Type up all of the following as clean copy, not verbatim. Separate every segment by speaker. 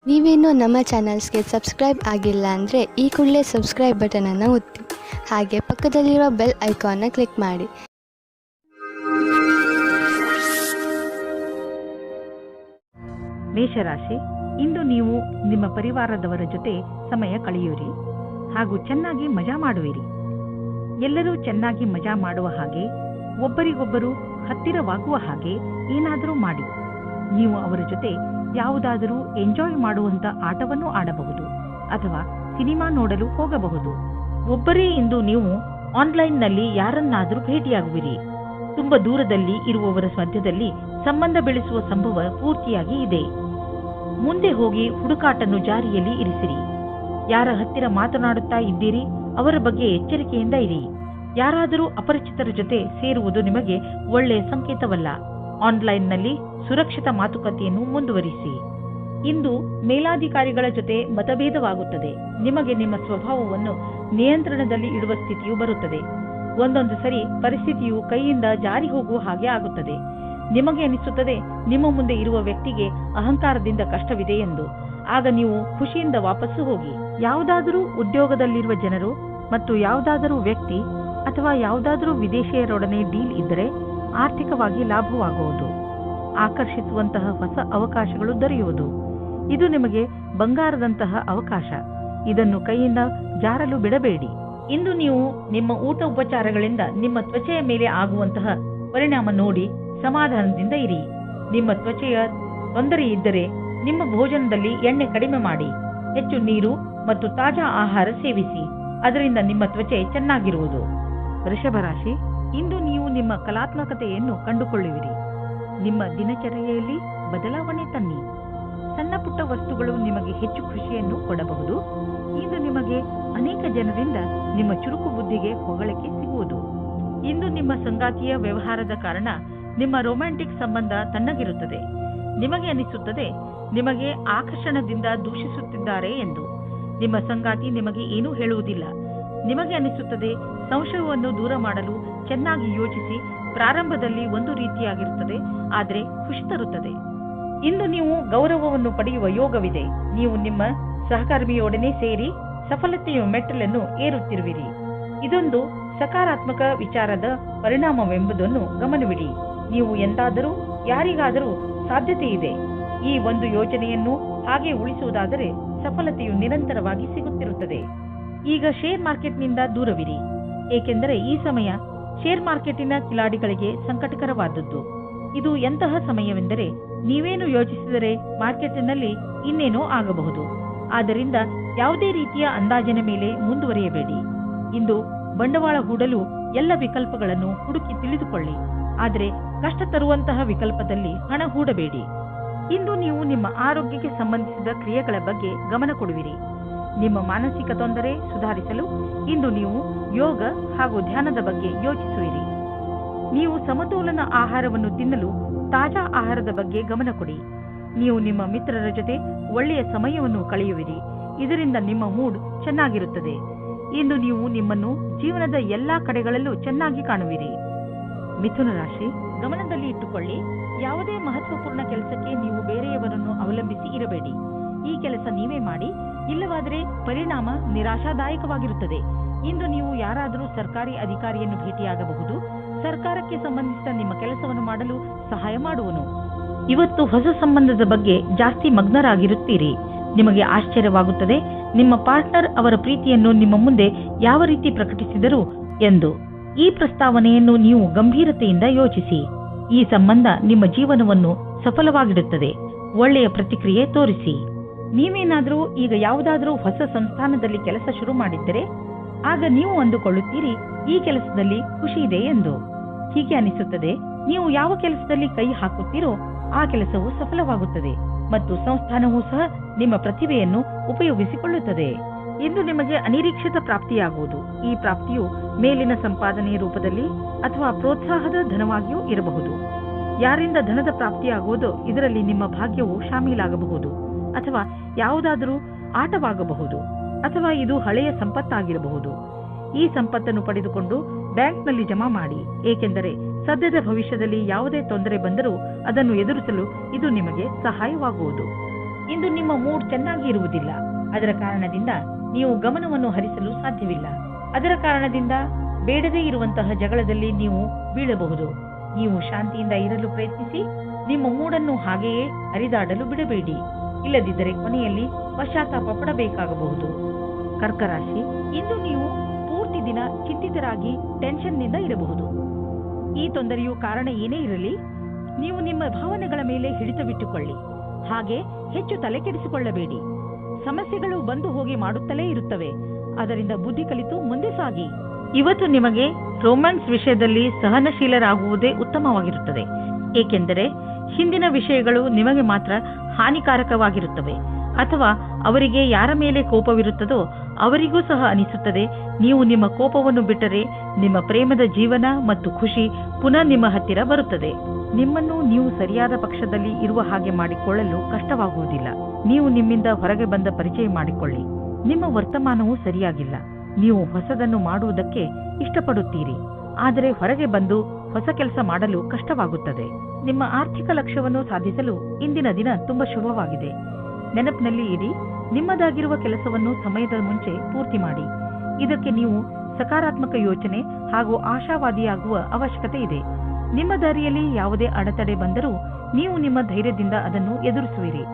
Speaker 1: ನೀವೇನೂ ನಮ್ಮ ಚಾನಲ್ಸ್ಗೆ ಸಬ್ಸ್ಕ್ರೈಬ್ ಆಗಿಲ್ಲ ಅಂದರೆ ಈ ಕೂಡಲೇ ಸಬ್ಸ್ಕ್ರೈಬ್ ಬಟನನ್ನು ಒತ್ತಿ ಹಾಗೆ ಪಕ್ಕದಲ್ಲಿರುವ ಬೆಲ್ ಐಕಾನ್ನ ಕ್ಲಿಕ್ ಮಾಡಿ.
Speaker 2: ಮೇಷರಾಶಿ, ಇಂದು ನೀವು ನಿಮ್ಮ ಪರಿವಾರದವರ ಜೊತೆ ಸಮಯ ಕಳೆಯುವಿರಿ ಹಾಗೂ ಚೆನ್ನಾಗಿ ಮಜಾ ಮಾಡುವಿರಿ. ಎಲ್ಲರೂ ಚೆನ್ನಾಗಿ ಮಜಾ ಮಾಡುವ ಹಾಗೆ, ಒಬ್ಬರಿಗೊಬ್ಬರು ಹತ್ತಿರವಾಗುವ ಹಾಗೆ ಏನಾದರೂ ಮಾಡಿ. ನೀವು ಅವರ ಜೊತೆ ಯಾವುದಾದರೂ ಎಂಜಾಯ್ ಮಾಡುವಂತ ಆಟವನ್ನು ಆಡಬಹುದು ಅಥವಾ ಸಿನಿಮಾ ನೋಡಲು ಹೋಗಬಹುದು. ಒಬ್ಬರೇ ಇಂದು ನೀವು ಆನ್ಲೈನ್ನಲ್ಲಿ ಯಾರನ್ನಾದರೂ ಭೇಟಿಯಾಗುವಿರಿ. ತುಂಬಾ ದೂರದಲ್ಲಿ ಇರುವವರ ಮಧ್ಯದಲ್ಲಿ ಸಂಬಂಧ ಬೆಳೆಸುವ ಸಂಭವ ಪೂರ್ತಿಯಾಗಿ ಇದೆ. ಮುಂದೆ ಹೋಗಿ ಹುಡುಕಾಟನ್ನು ಜಾರಿಯಲ್ಲಿ ಇರಿಸಿರಿ. ಯಾರ ಹತ್ತಿರ ಮಾತನಾಡುತ್ತಾ ಇದ್ದೀರಿ ಅವರ ಬಗ್ಗೆ ಎಚ್ಚರಿಕೆಯಿಂದ ಇರಿ. ಯಾರಾದರೂ ಅಪರಿಚಿತರ ಜೊತೆ ಸೇರುವುದು ನಿಮಗೆ ಒಳ್ಳೆಯ ಸಂಕೇತವಲ್ಲ. ಆನ್ಲೈನ್ನಲ್ಲಿ ಸುರಕ್ಷಿತ ಮಾತುಕತೆಯನ್ನು ಮುಂದುವರಿಸಿ. ಇಂದು ಮೇಲಾಧಿಕಾರಿಗಳ ಜೊತೆ ಮತಭೇದವಾಗುತ್ತದೆ. ನಿಮಗೆ ನಿಮ್ಮ ಸ್ವಭಾವವನ್ನು ನಿಯಂತ್ರಣದಲ್ಲಿ ಇಡುವ ಸ್ಥಿತಿಯು ಬರುತ್ತದೆ. ಒಂದೊಂದು ಸರಿ ಪರಿಸ್ಥಿತಿಯು ಕೈಯಿಂದ ಜಾರಿ ಹೋಗುವ ಹಾಗೆ ಆಗುತ್ತದೆ. ನಿಮಗೆ ಅನಿಸುತ್ತದೆ ನಿಮ್ಮ ಮುಂದೆ ಇರುವ ವ್ಯಕ್ತಿಗೆ ಅಹಂಕಾರದಿಂದ ಕಷ್ಟವಿದೆ ಎಂದು. ಆಗ ನೀವು ಖುಷಿಯಿಂದ ವಾಪಸ್ಸು ಹೋಗಿ. ಯಾವುದಾದರೂ ಉದ್ಯೋಗದಲ್ಲಿರುವ ಜನರು ಮತ್ತು ಯಾವುದಾದರೂ ವ್ಯಕ್ತಿ ಅಥವಾ ಯಾವುದಾದರೂ ವಿದೇಶಿಯರೊಡನೆ ಡೀಲ್ ಇದ್ದರೆ ಆರ್ಥಿಕವಾಗಿ ಲಾಭವಾಗುವುದು. ಆಕರ್ಷಿಸುವಂತಹ ಹೊಸ ಅವಕಾಶಗಳು ದೊರೆಯುವುದು. ಇದು ನಿಮಗೆ ಬಂಗಾರದಂತಹ ಅವಕಾಶ. ಇದನ್ನು ಕೈಯಿಂದ ಜಾರಲು ಬಿಡಬೇಡಿ. ಇಂದು ನೀವು ನಿಮ್ಮ ಊಟ ಉಪಚಾರಗಳಿಂದ ನಿಮ್ಮ ತ್ವಚೆಯ ಮೇಲೆ ಆಗುವಂತಹ ಪರಿಣಾಮ ನೋಡಿ ಸಮಾಧಾನದಿಂದ ಇರಿ. ನಿಮ್ಮ ತ್ವಚೆಯ ತೊಂದರೆ ಇದ್ದರೆ ನಿಮ್ಮ ಭೋಜನದಲ್ಲಿ ಎಣ್ಣೆ ಕಡಿಮೆ ಮಾಡಿ. ಹೆಚ್ಚು ನೀರು ಮತ್ತು ತಾಜಾ ಆಹಾರ ಸೇವಿಸಿ. ಅದರಿಂದ ನಿಮ್ಮ ತ್ವಚೆ ಚೆನ್ನಾಗಿರುವುದು. ವೃಷಭ ರಾಶಿ, ಇಂದು ನೀವು ನಿಮ್ಮ ಕಲಾತ್ಮಕತೆಯನ್ನು ಕಂಡುಕೊಳ್ಳುವಿರಿ. ನಿಮ್ಮ ದಿನಚರ್ಯೆಯಲ್ಲಿ ಬದಲಾವಣೆ ತನ್ನಿ. ಸಣ್ಣ ಪುಟ್ಟ ವಸ್ತುಗಳು ನಿಮಗೆ ಹೆಚ್ಚು ಖುಷಿಯನ್ನು ಕೊಡಬಹುದು. ಇಂದು ನಿಮಗೆ ಅನೇಕ ಜನರಿಂದ ನಿಮ್ಮ ಚುರುಕು ಬುದ್ಧಿಗೆ ಹೊಗಳಿಕೆ ಸಿಗುವುದು. ಇಂದು ನಿಮ್ಮ ಸಂಗಾತಿಯ ವ್ಯವಹಾರದ ಕಾರಣ ನಿಮ್ಮ ರೊಮ್ಯಾಂಟಿಕ್ ಸಂಬಂಧ ತಣ್ಣಗಿರುತ್ತದೆ. ನಿಮಗೆ ಅನಿಸುತ್ತದೆ ನಿಮಗೆ ಆಕರ್ಷಣದಿಂದ ದೂಷಿಸುತ್ತಿದ್ದಾರೆ ಎಂದು. ನಿಮ್ಮ ಸಂಗಾತಿ ನಿಮಗೆ ಏನೂ ಹೇಳುವುದಿಲ್ಲ. ನಿಮಗೆ ಅನಿಸುತ್ತದೆ ಸಂಶಯವನ್ನು ದೂರ ಮಾಡಲು ಚೆನ್ನಾಗಿ ಯೋಚಿಸಿ. ಪ್ರಾರಂಭದಲ್ಲಿ ಒಂದು ರೀತಿಯಾಗಿರುತ್ತದೆ, ಆದರೆ ಖುಷಿ ತರುತ್ತದೆ. ಇಂದು ನೀವು ಗೌರವವನ್ನು ಪಡೆಯುವ ಯೋಗವಿದೆ. ನೀವು ನಿಮ್ಮ ಸಹಕರ್ಮಿಯೊಡನೆ ಸೇರಿ ಸಫಲತೆಯ ಮೆಟ್ಟಲನ್ನು ಏರುತ್ತಿರುವಿರಿ. ಇದೊಂದು ಸಕಾರಾತ್ಮಕ ವಿಚಾರದ ಪರಿಣಾಮವೆಂಬುದನ್ನು ಗಮನವಿಡಿ. ನೀವು ಎಂದಾದರೂ ಯಾರಿಗಾದರೂ ಸಾಧ್ಯತೆ ಇದೆ. ಈ ಒಂದು ಯೋಜನೆಯನ್ನು ಹಾಗೆ ಉಳಿಸುವುದಾದರೆ ಸಫಲತೆಯು ನಿರಂತರವಾಗಿ ಸಿಗುತ್ತಿರುತ್ತದೆ. ಈಗ ಶೇರ್ ಮಾರ್ಕೆಟ್ನಿಂದ ದೂರವಿರಿ, ಏಕೆಂದರೆ ಈ ಸಮಯ ಶೇರ್ ಮಾರ್ಕೆಟಿನ ಕಿಲಾಡಿಗಳಿಗೆ ಸಂಕಟಕರವಾದದ್ದು. ಇದು ಎಂತಹ ಸಮಯವೆಂದರೆ ನೀವೇನು ಯೋಚಿಸಿದರೆ ಮಾರ್ಕೆಟಿನಲ್ಲಿ ಇನ್ನೇನೋ ಆಗಬಹುದು. ಆದ್ದರಿಂದ ಯಾವುದೇ ರೀತಿಯ ಅಂದಾಜಿನ ಮೇಲೆ ಮುಂದುವರಿಯಬೇಡಿ. ಇಂದು ಬಂಡವಾಳ ಹೂಡಲು ಎಲ್ಲ ವಿಕಲ್ಪಗಳನ್ನು ಹುಡುಕಿ ತಿಳಿದುಕೊಳ್ಳಿ, ಆದರೆ ಕಷ್ಟ ತರುವಂತಹ ವಿಕಲ್ಪದಲ್ಲಿ ಹಣ ಹೂಡಬೇಡಿ. ಇಂದು ನೀವು ನಿಮ್ಮ ಆರೋಗ್ಯಕ್ಕೆ ಸಂಬಂಧಿಸಿದ ಕ್ರಿಯೆಗಳ ಬಗ್ಗೆ ಗಮನ ಕೊಡುವಿರಿ. ನಿಮ್ಮ ಮಾನಸಿಕ ತೊಂದರೆ ಸುಧಾರಿಸಲು ಇಂದು ನೀವು ಯೋಗ ಹಾಗೂ ಧ್ಯಾನದ ಬಗ್ಗೆ ಯೋಚಿಸುವಿರಿ. ನೀವು ಸಮತೋಲನ ಆಹಾರವನ್ನು ತಿನ್ನಲು ತಾಜಾ ಆಹಾರದ ಬಗ್ಗೆ ಗಮನ ಕೊಡಿ. ನೀವು ನಿಮ್ಮ ಮಿತ್ರರ ಜೊತೆ ಒಳ್ಳೆಯ ಸಮಯವನ್ನು ಕಳೆಯುವಿರಿ. ಇದರಿಂದ ನಿಮ್ಮ ಮೂಡ್ ಚೆನ್ನಾಗಿರುತ್ತದೆ. ಇಂದು ನೀವು ನಿಮ್ಮನ್ನು ಜೀವನದ ಎಲ್ಲಾ ಕಡೆಗಳಲ್ಲೂ ಚೆನ್ನಾಗಿ ಕಾಣುವಿರಿ. ಮಿಥುನ ರಾಶಿ, ಗಮನದಲ್ಲಿ ಇಟ್ಟುಕೊಳ್ಳಿ, ಯಾವುದೇ ಮಹತ್ವಪೂರ್ಣ ಕೆಲಸಕ್ಕೆ ನೀವು ಬೇರೆಯವರನ್ನು ಅವಲಂಬಿಸಿ ಇರಬೇಡಿ. ಈ ಕೆಲಸ ನೀವೇ ಮಾಡಿ, ಇಲ್ಲವಾದರೆ ಪರಿಣಾಮ ನಿರಾಶಾದಾಯಕವಾಗಿರುತ್ತದೆ. ಇಂದು ನೀವು ಯಾರಾದರೂ ಸರ್ಕಾರಿ ಅಧಿಕಾರಿಯನ್ನು ಭೇಟಿಯಾಗಬಹುದು. ಸರ್ಕಾರಕ್ಕೆ ಸಂಬಂಧಿಸಿದ ನಿಮ್ಮ ಕೆಲಸವನ್ನು ಮಾಡಲು ಸಹಾಯ ಮಾಡುವನು. ಇವತ್ತು ಹೊಸ ಸಂಬಂಧದ ಬಗ್ಗೆ ಜಾಸ್ತಿ ಮಗ್ನರಾಗಿರುತ್ತೀರಿ. ನಿಮಗೆ ಆಶ್ಚರ್ಯವಾಗುತ್ತದೆ ನಿಮ್ಮ ಪಾರ್ಟ್ನರ್ ಅವರ ಪ್ರೀತಿಯನ್ನು ನಿಮ್ಮ ಮುಂದೆ ಯಾವ ರೀತಿ ಪ್ರಕಟಿಸಿದರು ಎಂದು. ಈ ಪ್ರಸ್ತಾವನೆಯನ್ನು ನೀವು ಗಂಭೀರತೆಯಿಂದ ಯೋಚಿಸಿ. ಈ ಸಂಬಂಧ ನಿಮ್ಮ ಜೀವನವನ್ನು ಸಫಲವಾಗಿಡುತ್ತದೆ. ಒಳ್ಳೆಯ ಪ್ರತಿಕ್ರಿಯೆ ತೋರಿಸಿ. ನೀವೇನಾದರೂ ಈಗ ಯಾವುದಾದರೂ ಹೊಸ ಸಂಸ್ಥಾನದಲ್ಲಿ ಕೆಲಸ ಶುರು ಮಾಡಿದ್ದರೆ ಆಗ ನೀವು ಅಂದುಕೊಳ್ಳುತ್ತೀರಿ ಈ ಕೆಲಸದಲ್ಲಿ ಖುಷಿ ಇದೆ ಎಂದು. ಹೀಗೆ ಅನಿಸುತ್ತದೆ ನೀವು ಯಾವ ಕೆಲಸದಲ್ಲಿ ಕೈ ಹಾಕುತ್ತೀರೋ ಆ ಕೆಲಸವು ಸಫಲವಾಗುತ್ತದೆ ಮತ್ತು ಸಂಸ್ಥಾನವೂ ಸಹ ನಿಮ್ಮ ಪ್ರತಿಭೆಯನ್ನು ಉಪಯೋಗಿಸಿಕೊಳ್ಳುತ್ತದೆ. ಇಂದು ನಿಮಗೆ ಅನಿರೀಕ್ಷಿತ ಪ್ರಾಪ್ತಿಯಾಗುವುದು. ಈ ಪ್ರಾಪ್ತಿಯು ಮೇಲಿನ ಸಂಪಾದನೆಯ ರೂಪದಲ್ಲಿ ಅಥವಾ ಪ್ರೋತ್ಸಾಹದ ಧನವಾಗಿಯೂ ಇರಬಹುದು. ಯಾರಿಂದ ಧನದ ಪ್ರಾಪ್ತಿಯಾಗುವುದೋ ಇದರಲ್ಲಿ ನಿಮ್ಮ ಭಾಗ್ಯವು ಶಾಮೀಲಾಗಬಹುದು, ಅಥವಾ ಯಾವುದಾದರೂ ಆಟವಾಗಬಹುದು, ಅಥವಾ ಇದು ಹಳೆಯ ಸಂಪತ್ತಾಗಿರಬಹುದು. ಈ ಸಂಪತ್ತನ್ನು ಪಡೆದುಕೊಂಡು ಬ್ಯಾಂಕ್ನಲ್ಲಿ ಜಮಾ ಮಾಡಿ, ಏಕೆಂದರೆ ಸದ್ಯದ ಭವಿಷ್ಯದಲ್ಲಿ ಯಾವುದೇ ತೊಂದರೆ ಬಂದರೂ ಅದನ್ನು ಎದುರಿಸಲು ಇದು ನಿಮಗೆ ಸಹಾಯವಾಗುವುದು. ಇಂದು ನಿಮ್ಮ ಮೂಡ್ ಚೆನ್ನಾಗಿ ಇರುವುದಿಲ್ಲ. ಅದರ ಕಾರಣದಿಂದ ನೀವು ಗಮನವನ್ನು ಹರಿಸಲು ಸಾಧ್ಯವಿಲ್ಲ. ಅದರ ಕಾರಣದಿಂದ ಬೇಡದೇ ಇರುವಂತಹ ಜಗಳದಲ್ಲಿ ನೀವು ಬೀಳಬಹುದು. ನೀವು ಶಾಂತಿಯಿಂದ ಇರಲು ಪ್ರಯತ್ನಿಸಿ. ನಿಮ್ಮ ಮೂಡನ್ನು ಹಾಗೆಯೇ ಹರಿದಾಡಲು ಬಿಡಬೇಡಿ. ಇಲ್ಲದಿದ್ದರೆ ಕೊನೆಯಲ್ಲಿ ಪಶ್ಚಾತ್ತಾಪ ಪಡಬೇಕಾಗಬಹುದು. ಕರ್ಕ ರಾಶಿ, ಇಂದು ನೀವು ಪೂರ್ತಿ ದಿನ ಚಿಂತಿತರಾಗಿ ಟೆನ್ಷನ್ನಿಂದ ಇರಬಹುದು. ಈ ತೊಂದರೆಯು ಕಾರಣ ಏನೇ ಇರಲಿ, ನೀವು ನಿಮ್ಮ ಭಾವನೆಗಳ ಮೇಲೆ ಹಿಡಿತವಿಟ್ಟುಕೊಳ್ಳಿ. ಹಾಗೆ ಹೆಚ್ಚು ತಲೆ ಕೆಡಿಸಿಕೊಳ್ಳಬೇಡಿ. ಸಮಸ್ಯೆಗಳು ಬಂದು ಹೋಗಿ ಮಾಡುತ್ತಲೇ ಇರುತ್ತವೆ. ಅದರಿಂದ ಬುದ್ಧಿ ಕಲಿತು ಮುಂದೆ ಸಾಗಿ. ಇವತ್ತು ನಿಮಗೆ ರೊಮ್ಯಾನ್ಸ್ ವಿಷಯದಲ್ಲಿ ಸಹನಶೀಲರಾಗುವುದೇ ಉತ್ತಮವಾಗಿರುತ್ತದೆ. ಏಕೆಂದರೆ ಹಿಂದಿನ ವಿಷಯಗಳು ನಿಮಗೆ ಮಾತ್ರ ಹಾನಿಕಾರಕವಾಗಿರುತ್ತವೆ. ಅಥವಾ ಅವರಿಗೆ ಯಾರ ಮೇಲೆ ಕೋಪವಿರುತ್ತದೋ ಅವರಿಗೂ ಸಹ ಅನಿಸುತ್ತದೆ. ನೀವು ನಿಮ್ಮ ಕೋಪವನ್ನು ಬಿಟ್ಟರೆ ನಿಮ್ಮ ಪ್ರೇಮದ ಜೀವನ ಮತ್ತು ಖುಷಿ ಪುನಃ ನಿಮ್ಮ ಹತ್ತಿರ ಬರುತ್ತದೆ. ನಿಮ್ಮನ್ನು ನೀವು ಸರಿಯಾದ ಪಕ್ಷದಲ್ಲಿ ಇರುವ ಹಾಗೆ ಮಾಡಿಕೊಳ್ಳಲು ಕಷ್ಟವಾಗುವುದಿಲ್ಲ. ನೀವು ನಿಮ್ಮಿಂದ ಹೊರಗೆ ಬಂದ ಪರಿಚಯ ಮಾಡಿಕೊಳ್ಳಿ. ನಿಮ್ಮ ವರ್ತಮಾನವೂ ಸರಿಯಾಗಿಲ್ಲ. ನೀವು ಹೊಸದನ್ನು ಮಾಡುವುದಕ್ಕೆ ಇಷ್ಟಪಡುತ್ತೀರಿ, ಆದರೆ ಹೊರಗೆ ಬಂದು ಹೊಸ ಕೆಲಸ ಮಾಡಲು ಕಷ್ಟವಾಗುತ್ತದೆ. ನಿಮ್ಮ ಆರ್ಥಿಕ ಲಕ್ಷ್ಯವನ್ನು ಸಾಧಿಸಲು ಇಂದಿನ ದಿನ ತುಂಬಾ ಶುಭವಾಗಿದೆ. ನೆನಪಿನಲ್ಲಿ ಇಡಿ, ನಿಮ್ಮದಾಗಿರುವ ಕೆಲಸವನ್ನು ಸಮಯದ ಮುಂಚೆ ಪೂರ್ತಿ ಮಾಡಿ. ಇದಕ್ಕೆ ನೀವು ಸಕಾರಾತ್ಮಕ ಯೋಚನೆ ಹಾಗೂ ಆಶಾವಾದಿಯಾಗುವ ಅವಶ್ಯಕತೆ ಇದೆ. ನಿಮ್ಮ ದಾರಿಯಲ್ಲಿ ಯಾವುದೇ ಅಡೆತಡೆ ಬಂದರೂ ನೀವು ನಿಮ್ಮ ಧೈರ್ಯದಿಂದ ಅದನ್ನು ಎದುರಿಸುವಿರಿ.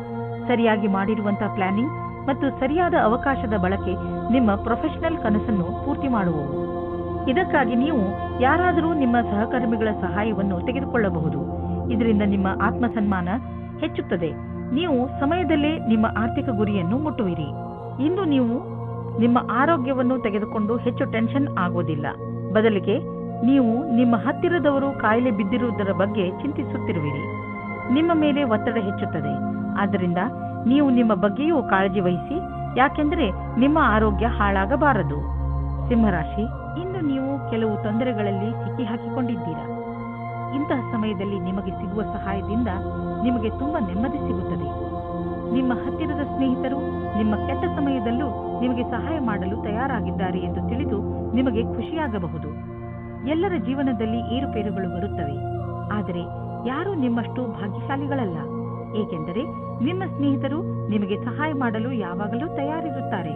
Speaker 2: ಸರಿಯಾಗಿ ಮಾಡಿರುವಂತಹ ಪ್ಲಾನಿಂಗ್ ಮತ್ತು ಸರಿಯಾದ ಅವಕಾಶದ ಬಳಕೆ ನಿಮ್ಮ ಪ್ರೊಫೆಷನಲ್ ಕನಸನ್ನು ಪೂರ್ತಿ ಮಾಡುವವು. ಇದಕ್ಕಾಗಿ ನೀವು ಯಾರಾದರೂ ನಿಮ್ಮ ಸಹಕರ್ಮಿಗಳ ಸಹಾಯವನ್ನು ತೆಗೆದುಕೊಳ್ಳಬಹುದು. ಇದರಿಂದ ನಿಮ್ಮ ಆತ್ಮಸನ್ಮಾನ ಹೆಚ್ಚುತ್ತದೆ. ನೀವು ಸಮಯದಲ್ಲೇ ನಿಮ್ಮ ಆರ್ಥಿಕ ಗುರಿಯನ್ನು ಮುಟ್ಟುವಿರಿ. ಇಂದು ನೀವು ನಿಮ್ಮ ಆರೋಗ್ಯವನ್ನು ತೆಗೆದುಕೊಂಡು ಹೆಚ್ಚು ಟೆನ್ಷನ್ ಆಗೋದಿಲ್ಲ. ಬದಲಿಗೆ ನೀವು ನಿಮ್ಮ ಹತ್ತಿರದವರು ಕಾಯಿಲೆ ಬಿದ್ದಿರುವುದರ ಬಗ್ಗೆ ಚಿಂತಿಸುತ್ತಿರುವಿರಿ. ನಿಮ್ಮ ಮೇಲೆ ಒತ್ತಡ ಹೆಚ್ಚುತ್ತದೆ. ಆದ್ದರಿಂದ ನೀವು ನಿಮ್ಮ ಬಗ್ಗೆಯೂ ಕಾಳಜಿ ವಹಿಸಿ, ಯಾಕೆಂದರೆ ನಿಮ್ಮ ಆರೋಗ್ಯ ಹಾಳಾಗಬಾರದು. ಸಿಂಹರಾಶಿ, ಇಂದು ನೀವು ಕೆಲವು ತೊಂದರೆಗಳಲ್ಲಿ ಸಿಕ್ಕಿ ಹಾಕಿಕೊಂಡಿದ್ದೀರಾ. ಇಂತಹ ಸಮಯದಲ್ಲಿ ನಿಮಗೆ ಸಿಗುವ ಸಹಾಯದಿಂದ ನಿಮಗೆ ತುಂಬಾ ನೆಮ್ಮದಿ ಸಿಗುತ್ತದೆ. ನಿಮ್ಮ ಹತ್ತಿರದ ಸ್ನೇಹಿತರು ನಿಮ್ಮ ಕೆಟ್ಟ ಸಮಯದಲ್ಲೂ ನಿಮಗೆ ಸಹಾಯ ಮಾಡಲು ತಯಾರಾಗಿದ್ದಾರೆ ಎಂದು ತಿಳಿದು ನಿಮಗೆ ಖುಷಿಯಾಗಬಹುದು. ಎಲ್ಲರ ಜೀವನದಲ್ಲಿ ಏರುಪೇರುಗಳು ಬರುತ್ತವೆ, ಆದರೆ ಯಾರೂ ನಿಮ್ಮಷ್ಟು ಭಾಗ್ಯಶಾಲಿಗಳಲ್ಲ. ಏಕೆಂದರೆ ನಿಮ್ಮ ಸ್ನೇಹಿತರು ನಿಮಗೆ ಸಹಾಯ ಮಾಡಲು ಯಾವಾಗಲೂ ತಯಾರಿರುತ್ತಾರೆ.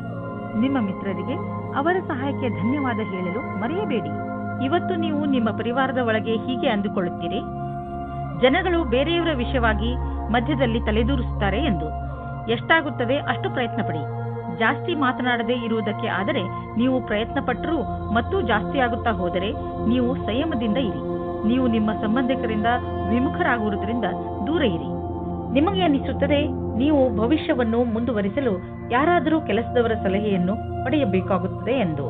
Speaker 2: ನಿಮ್ಮ ಮಿತ್ರರಿಗೆ ಅವರ ಸಹಾಯಕ್ಕೆ ಧನ್ಯವಾದ ಹೇಳಲು ಮರೆಯಬೇಡಿ. ಇವತ್ತು ನೀವು ನಿಮ್ಮ ಪರಿವಾರದ ಒಳಗೆ ಹೀಗೆ ಅಂದುಕೊಳ್ಳುತ್ತೀರಿ, ಜನಗಳು ಬೇರೆಯವರ ವಿಷಯವಾಗಿ ಮಧ್ಯದಲ್ಲಿ ತಲೆದೂರಿಸುತ್ತಾರೆ ಎಂದು. ಎಷ್ಟಾಗುತ್ತದೆ ಅಷ್ಟು ಪ್ರಯತ್ನ ಪಡಿ. ಜಾಸ್ತಿ ಮಾತನಾಡದೇ ಇರುವುದಕ್ಕೆ ಆದರೆ ನೀವು ಪ್ರಯತ್ನ ಪಟ್ಟರೂ ಮತ್ತು ಜಾಸ್ತಿ ಆಗುತ್ತಾ ಹೋದರೆ ನೀವು ಸಂಯಮದಿಂದ ಇರಿ. ನೀವು ನಿಮ್ಮ ಸಂಬಂಧಿಕರಿಂದ ವಿಮುಖರಾಗುವುದರಿಂದ ದೂರ ಇರಿ. ನಿಮಗೆ ಅನಿಸುತ್ತದೆ ನೀವು ಭವಿಷ್ಯವನ್ನು ಮುಂದುವರಿಸಲು ಯಾರಾದರೂ ಕೆಲಸದವರ ಸಲಹೆಯನ್ನು ಪಡೆಯಬೇಕಾಗುತ್ತದೆ ಎಂದು.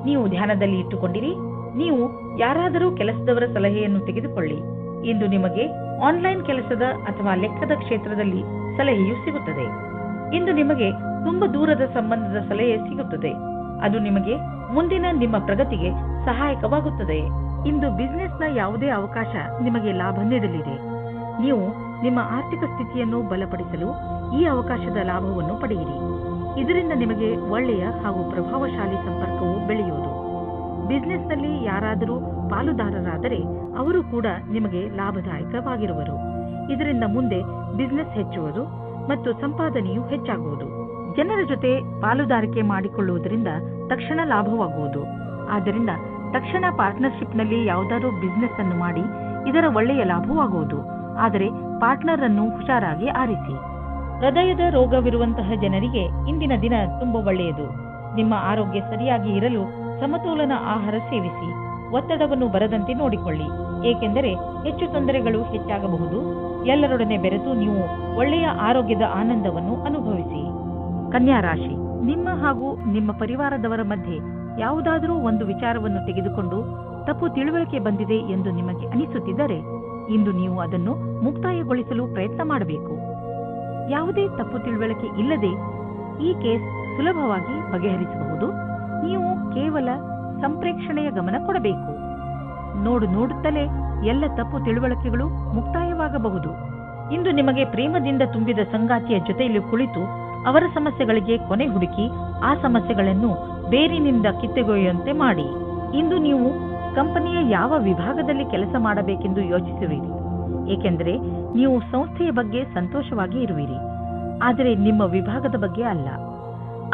Speaker 2: ನೀವು ಧ್ಯಾನದಲ್ಲಿ ಇಟ್ಟುಕೊಂಡಿರಿ. ನೀವು ಯಾರಾದರೂ ಕೆಲಸದವರ ಸಲಹೆಯನ್ನು ತೆಗೆದುಕೊಳ್ಳಿ. ಇಂದು ನಿಮಗೆ ಆನ್ಲೈನ್ ಕೆಲಸದ ಅಥವಾ ಲೆಕ್ಕದ ಕ್ಷೇತ್ರದಲ್ಲಿ ಸಲಹೆಯು ಸಿಗುತ್ತದೆ. ಇಂದು ನಿಮಗೆ ತುಂಬಾ ದೂರದ ಸಂಬಂಧದ ಸಲಹೆ ಸಿಗುತ್ತದೆ. ಅದು ನಿಮಗೆ ಮುಂದಿನ ನಿಮ್ಮ ಪ್ರಗತಿಗೆ ಸಹಾಯಕವಾಗುತ್ತದೆ. ಇಂದು ಬಿಸಿನೆಸ್ನ ಯಾವುದೇ ಅವಕಾಶ ನಿಮಗೆ ಲಾಭ ನೀಡಲಿದೆ. ನೀವು ನಿಮ್ಮ ಆರ್ಥಿಕ ಸ್ಥಿತಿಯನ್ನು ಬಲಪಡಿಸಲು ಈ ಅವಕಾಶದ ಲಾಭವನ್ನು ಪಡೆಯಿರಿ. ಇದರಿಂದ ನಿಮಗೆ ಒಳ್ಳೆಯ ಹಾಗೂ ಪ್ರಭಾವಶಾಲಿ ಸಂಪರ್ಕವು ಬೆಳೆಯುವುದು. ಬಿಸಿನೆಸ್ನಲ್ಲಿ ಯಾರಾದರೂ ಪಾಲುದಾರರಾದರೆ ಅವರು ಕೂಡ ನಿಮಗೆ ಲಾಭದಾಯಕವಾಗಿರುವರು. ಇದರಿಂದ ಮುಂದೆ ಬಿಸಿನೆಸ್ ಹೆಚ್ಚುವುದು ಮತ್ತು ಸಂಪಾದನೆಯು ಹೆಚ್ಚಾಗುವುದು. ಜನರ ಜೊತೆ ಪಾಲುದಾರಿಕೆ ಮಾಡಿಕೊಳ್ಳುವುದರಿಂದ ತಕ್ಷಣ ಲಾಭವಾಗುವುದು. ಆದ್ದರಿಂದ ತಕ್ಷಣ ಪಾರ್ಟ್ನರ್ಶಿಪ್ನಲ್ಲಿ ಯಾವುದಾದ್ರೂ ಬಿಸಿನೆಸ್ ಅನ್ನು ಮಾಡಿ ಇದರ ಒಳ್ಳೆಯ ಲಾಭವಾಗುವುದು. ಆದರೆ ಪಾರ್ಟ್ನರ್ ಅನ್ನು ಹುಷಾರಾಗಿ ಆರಿಸಿ. ಹೃದಯದ ರೋಗವಿರುವಂತಹ ಜನರಿಗೆ ಇಂದಿನ ದಿನ ತುಂಬಾ ಒಳ್ಳೆಯದು. ನಿಮ್ಮ ಆರೋಗ್ಯ ಸರಿಯಾಗಿ ಇರಲು ಸಮತೋಲನ ಆಹಾರ ಸೇವಿಸಿ. ಒತ್ತಡವನ್ನು ಬರದಂತೆ ನೋಡಿಕೊಳ್ಳಿ, ಏಕೆಂದರೆ ಹೆಚ್ಚು ತೊಂದರೆಗಳು ಹೆಚ್ಚಾಗಬಹುದು. ಎಲ್ಲರೊಡನೆ ಬೆರೆತು ನೀವು ಒಳ್ಳೆಯ ಆರೋಗ್ಯದ ಆನಂದವನ್ನು ಅನುಭವಿಸಿ. ಕನ್ಯಾ ರಾಶಿ, ನಿಮ್ಮ ಹಾಗೂ ನಿಮ್ಮ ಪರಿವಾರದವರ ಮಧ್ಯೆ ಯಾವುದಾದರೂ ಒಂದು ವಿಚಾರವನ್ನು ತೆಗೆದುಕೊಂಡು ತಪ್ಪು ತಿಳುವಳಿಕೆ ಬಂದಿದೆ ಎಂದು ನಿಮಗೆ ಅನಿಸುತ್ತಿದ್ದರೆ ಇಂದು ನೀವು ಅದನ್ನು ಮುಕ್ತಾಯಗೊಳಿಸಲು ಪ್ರಯತ್ನ ಮಾಡಬೇಕು. ಯಾವುದೇ ತಪ್ಪು ತಿಳುವಳಿಕೆ ಇಲ್ಲದೆ ಈ ಕೇಸ್ ಸುಲಭವಾಗಿ ಬಗೆಹರಿಸಬಹುದು. ನೀವು ಕೇವಲ ಸಂಪ್ರೇಕ್ಷಣೆಯ ಗಮನ ಕೊಡಬೇಕು. ನೋಡುತ್ತಲೇ ಎಲ್ಲ ತಪ್ಪು ತಿಳುವಳಿಕೆಗಳು ಮುಕ್ತಾಯವಾಗಬಹುದು. ಇಂದು ನಿಮಗೆ ಪ್ರೇಮದಿಂದ ತುಂಬಿದ ಸಂಗಾತಿಯ ಜೊತೆಯಲ್ಲಿ ಕುಳಿತು ಅವರ ಸಮಸ್ಯೆಗಳಿಗೆ ಕೊನೆ ಹುಡುಕಿ ಆ ಸಮಸ್ಯೆಗಳನ್ನು ಬೇರಿನಿಂದ ಕಿತ್ತೊಗೆಯುವಂತೆ ಮಾಡಿ. ಇಂದು ನೀವು ಕಂಪನಿಯ ಯಾವ ವಿಭಾಗದಲ್ಲಿ ಕೆಲಸ ಮಾಡಬೇಕೆಂದು ಯೋಚಿಸುವಿರಿ, ಏಕೆಂದರೆ ನೀವು ಸಂಸ್ಥೆಯ ಬಗ್ಗೆ ಸಂತೋಷವಾಗಿ ಇರುವಿರಿ. ಆದರೆ ನಿಮ್ಮ ವಿಭಾಗದ ಬಗ್ಗೆ ಅಲ್ಲ.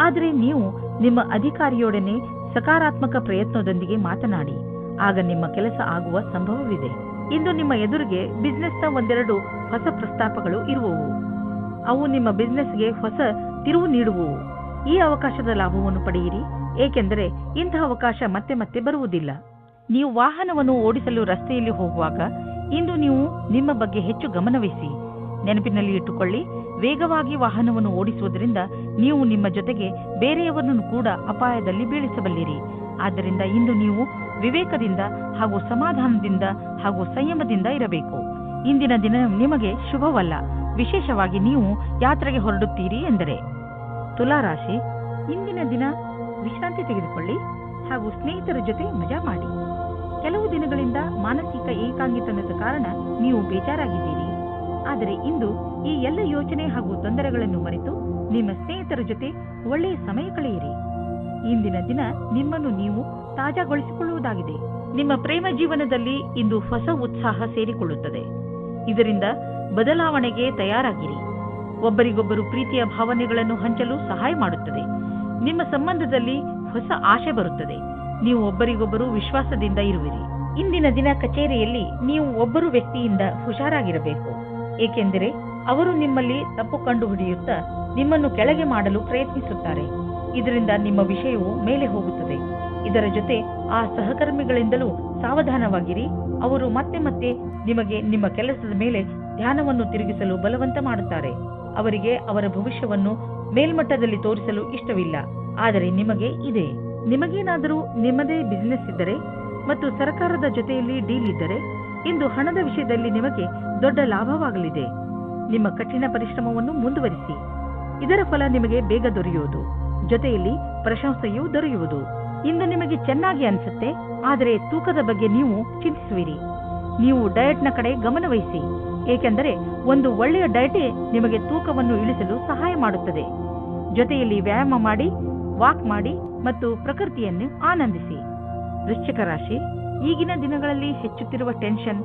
Speaker 2: ಆದರೆ ನೀವು ನಿಮ್ಮ ಅಧಿಕಾರಿಯೊಡನೆ ಸಕಾರಾತ್ಮಕ ಪ್ರಯತ್ನದೊಂದಿಗೆ ಮಾತನಾಡಿ, ಆಗ ನಿಮ್ಮ ಕೆಲಸ ಆಗುವ ಸಂಭವವಿದೆ. ಇಂದು ನಿಮ್ಮ ಎದುರಿಗೆ ಬಿಸ್ನೆಸ್ನ ಒಂದೆರಡು ಹೊಸ ಪ್ರಸ್ತಾಪಗಳು ಇರುವವು. ಅವು ನಿಮ್ಮ ಬಿಸ್ನೆಸ್ಗೆ ಹೊಸ ತಿರುವು ನೀಡುವವು. ಈ ಅವಕಾಶದ ಲಾಭವನ್ನು ಪಡೆಯಿರಿ, ಏಕೆಂದರೆ ಇಂತಹ ಅವಕಾಶ ಮತ್ತೆ ಮತ್ತೆ ಬರುವುದಿಲ್ಲ. ನೀವು ವಾಹನವನ್ನು ಓಡಿಸಲು ರಸ್ತೆಯಲ್ಲಿ ಹೋಗುವಾಗ ಇಂದು ನೀವು ನಿಮ್ಮ ಬಗ್ಗೆ ಹೆಚ್ಚು ಗಮನವಹಿಸಿ. ನೆನಪಿನಲ್ಲಿ ಇಟ್ಟುಕೊಳ್ಳಿ, ವೇಗವಾಗಿ ವಾಹನವನ್ನು ಓಡಿಸುವುದರಿಂದ ನೀವು ನಿಮ್ಮ ಜೊತೆಗೆ ಬೇರೆಯವರನ್ನು ಕೂಡ ಅಪಾಯದಲ್ಲಿ ಬೀಳಿಸಬಲ್ಲಿರಿ. ಆದ್ದರಿಂದ ಇಂದು ನೀವು ವಿವೇಕದಿಂದ ಹಾಗೂ ಸಮಾಧಾನದಿಂದ ಹಾಗೂ ಸಂಯಮದಿಂದ ಇರಬೇಕು. ಇಂದಿನ ದಿನ ನಿಮಗೆ ಶುಭವಲ್ಲ, ವಿಶೇಷವಾಗಿ ನೀವು ಯಾತ್ರೆಗೆ ಹೊರಡುತ್ತೀರಿ ಎಂದರೆ. ತುಲಾರಾಶಿ, ಇಂದಿನ ದಿನ ವಿಶ್ರಾಂತಿ ತೆಗೆದುಕೊಳ್ಳಿ ಹಾಗೂ ಸ್ನೇಹಿತರ ಜೊತೆ ಮಜಾ ಮಾಡಿ. ಕೆಲವು ದಿನಗಳಿಂದ ಮಾನಸಿಕ ಏಕಾಂಗಿತನದ ಕಾರಣ ನೀವು ಬೇಜಾರಾಗಿದ್ದೀರಿ. ಆದರೆ ಇಂದು ಈ ಎಲ್ಲ ಯೋಚನೆ ಹಾಗೂ ತೊಂದರೆಗಳನ್ನು ಮರೆತು ನಿಮ್ಮ ಸ್ನೇಹಿತರ ಜೊತೆ ಒಳ್ಳೆಯ ಸಮಯ ಕಳೆಯಿರಿ. ಇಂದಿನ ದಿನ ನಿಮ್ಮನ್ನು ನೀವು ತಾಜಾಗೊಳಿಸಿಕೊಳ್ಳುವುದಾಗಿದೆ. ನಿಮ್ಮ ಪ್ರೇಮ ಜೀವನದಲ್ಲಿ ಇಂದು ಹೊಸ ಉತ್ಸಾಹ ಸೇರಿಕೊಳ್ಳುತ್ತದೆ. ಇದರಿಂದ ಬದಲಾವಣೆಗೆ ತಯಾರಾಗಿರಿ. ಒಬ್ಬರಿಗೊಬ್ಬರು ಪ್ರೀತಿಯ ಭಾವನೆಗಳನ್ನು ಹಂಚಲು ಸಹಾಯ ಮಾಡುತ್ತದೆ. ನಿಮ್ಮ ಸಂಬಂಧದಲ್ಲಿ ಹೊಸ ಆಶೆ ಬರುತ್ತದೆ. ನೀವು ಒಬ್ಬರಿಗೊಬ್ಬರು ವಿಶ್ವಾಸದಿಂದ ಇರುವಿರಿ. ಇಂದಿನ ದಿನ ಕಚೇರಿಯಲ್ಲಿ ನೀವು ಒಬ್ಬರು ವ್ಯಕ್ತಿಯಿಂದ ಹುಷಾರಾಗಿರಬೇಕು, ಏಕೆಂದರೆ ಅವರು ನಿಮ್ಮಲ್ಲಿ ತಪ್ಪು ಕಂಡುಹಿಡಿಯುತ್ತಾ ನಿಮ್ಮನ್ನು ಕೆಳಗೆ ಮಾಡಲು ಪ್ರಯತ್ನಿಸುತ್ತಾರೆ. ಇದರಿಂದ ನಿಮ್ಮ ವಿಷಯವು ಮೇಲೆ ಹೋಗುತ್ತದೆ. ಇದರ ಜೊತೆ ಆ ಸಹಕರ್ಮಿಗಳಿಂದಲೂ ಸಾವಧಾನವಾಗಿರಿ. ಅವರು ಮತ್ತೆ ಮತ್ತೆ ನಿಮಗೆ ನಿಮ್ಮ ಕೆಲಸದ ಮೇಲೆ ಧ್ಯಾನವನ್ನು ತಿರುಗಿಸಲು ಬಲವಂತ ಮಾಡುತ್ತಾರೆ. ಅವರಿಗೆ ಅವರ ಭವಿಷ್ಯವನ್ನು ಮೇಲ್ಮಟ್ಟದಲ್ಲಿ ತೋರಿಸಲು ಇಷ್ಟವಿಲ್ಲ, ಆದರೆ ನಿಮಗೆ ಇದೆ. ನಿಮಗೇನಾದರೂ ನಿಮ್ಮದೇ ಬಿಸಿನೆಸ್ ಇದ್ದರೆ ಮತ್ತು ಸರ್ಕಾರದ ಜೊತೆಯಲ್ಲಿ ಡೀಲ್ ಇದ್ದರೆ ಇಂದು ಹಣದ ವಿಷಯದಲ್ಲಿ ನಿಮಗೆ ದೊಡ್ಡ ಲಾಭವಾಗಲಿದೆ. ನಿಮ್ಮ ಕಠಿಣ ಪರಿಶ್ರಮವನ್ನು ಮುಂದುವರಿಸಿ. ಇದರ ಫಲ ನಿಮಗೆ ಬೇಗ ದೊರೆಯುವುದು, ಜೊತೆಯಲ್ಲಿ ಪ್ರಶಂಸೆಯೂ ದೊರೆಯುವುದು. ಇಂದು ನಿಮಗೆ ಚೆನ್ನಾಗಿ ಅನಿಸುತ್ತೆ, ಆದರೆ ತೂಕದ ಬಗ್ಗೆ ನೀವು ಚಿಂತಿಸುವಿರಿ. ನೀವು ಡಯಟ್ನ ಕಡೆ ಗಮನವಹಿಸಿ, ಏಕೆಂದರೆ ಒಂದು ಒಳ್ಳೆಯ ಡಯಟೇ ನಿಮಗೆ ತೂಕವನ್ನು ಇಳಿಸಲು ಸಹಾಯ ಮಾಡುತ್ತದೆ. ಜೊತೆಯಲ್ಲಿ ವ್ಯಾಯಾಮ ಮಾಡಿ, ವಾಕ್ ಮಾಡಿ ಮತ್ತು ಪ್ರಕೃತಿಯನ್ನು ಆನಂದಿಸಿ. ವೃಶ್ಚಿಕ ರಾಶಿ, ಈಗಿನ ದಿನಗಳಲ್ಲಿ ಹೆಚ್ಚುತ್ತಿರುವ ಟೆನ್ಷನ್,